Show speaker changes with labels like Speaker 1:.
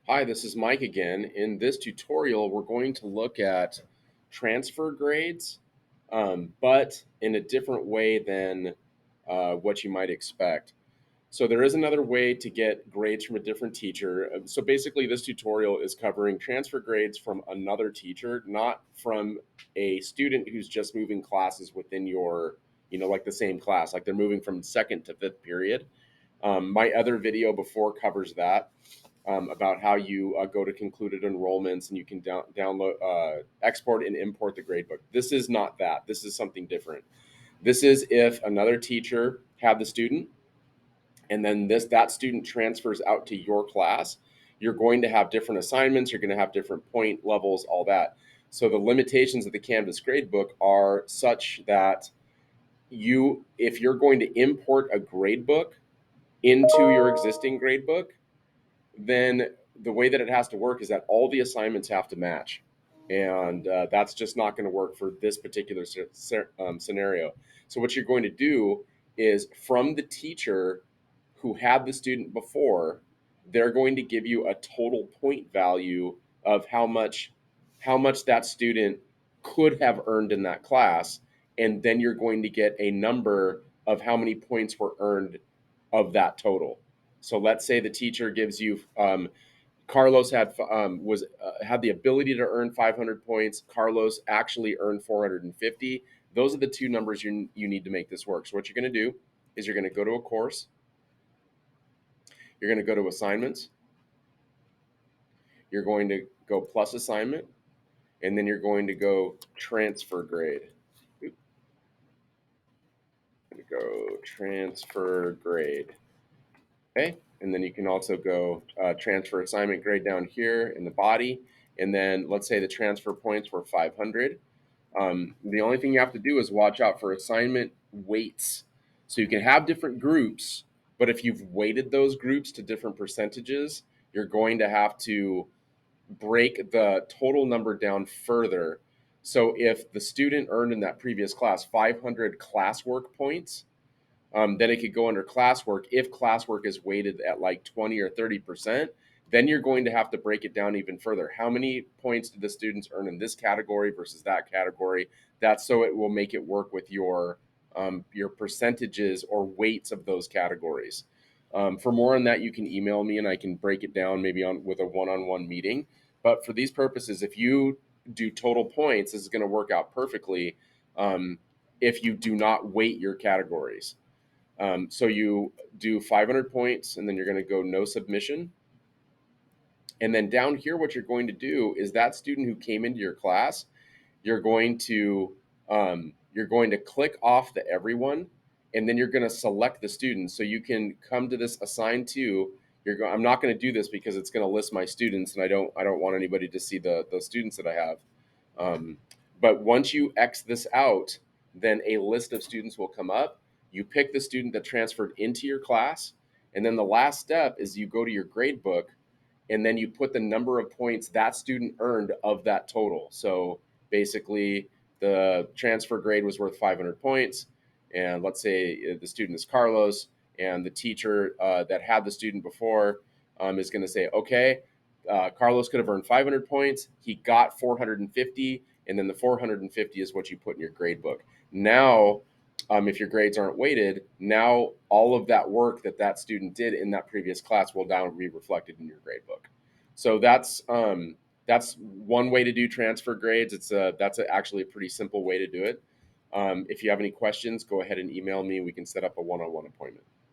Speaker 1: Hi, this is Mike again. In this tutorial, we're going to look at transfer grades, but in a different way than what you might expect. So there is another way to get grades from a different teacher. So basically, this tutorial is covering transfer grades from another teacher, not from a student who's just moving classes within your, like the same class, like they're moving from second to fifth period. My other video before covers that about how you go to concluded enrollments and you can download, export, and import the gradebook. This is not that. This is something different. This is if another teacher had the student, and then that student transfers out to your class. You're going to have different assignments. You're going to have different point levels, all that. So the limitations of the Canvas gradebook are such that if you're going to import a gradebook into your existing gradebook, then the way that it has to work is that all the assignments have to match. And that's just not going to work for this particular scenario. So, what you're going to do is from the teacher who had the student before, they're going to give you a total point value of how much that student could have earned in that class, and then you're going to get a number of how many points were earned of that total. So let's say the teacher gives you Carlos had the ability to earn 500 points. Carlos actually earned 450. Those are the two numbers you need to make this work. So what you're going to do is you're going to go to a course. You're going to go to assignments. You're going to go plus assignment, and then you're going to go transfer grade. Go transfer grade. Okay, and then you can also go transfer assignment grade down here in the body. And then let's say the transfer points were 500. The only thing you have to do is watch out for assignment weights. So you can have different groups, but if you've weighted those groups to different percentages, you're going to have to break the total number down further. So if the student earned in that previous class 500 classwork points, then it could go under classwork. If classwork is weighted at like 20 or 30%, then you're going to have to break it down even further. How many points did the students earn in this category versus that category? That's so it will make it work with your percentages or weights of those categories. For more on that, you can email me and I can break it down maybe on with a one-on-one meeting. But for these purposes, if you do total points, this is going to work out perfectly. If you do not weight your categories. So you do 500 points, and then you're going to go no submission. And then down here, what you're going to do is that student who came into your class, you're going to click off the everyone, and then you're going to select the student. So you can come to this assign to. I'm not going to do this because it's going to list my students, and I don't want anybody to see the students that I have. Um, but once you X this out, then a list of students will come up. You pick the student that transferred into your class, and then the last step is you go to your grade book, and then you put the number of points that student earned of that total. So basically, the transfer grade was worth 500 points, and let's say the student is Carlos, and the teacher that had the student before is going to say, okay, Carlos could have earned 500 points. He got 450, and then the 450 is what you put in your grade book. Now, if your grades aren't weighted, now all of that work that student did in that previous class will now be reflected in your grade book. So that's one way to do transfer grades. Actually a pretty simple way to do it. If you have any questions, go ahead and email me. We can set up a one-on-one appointment.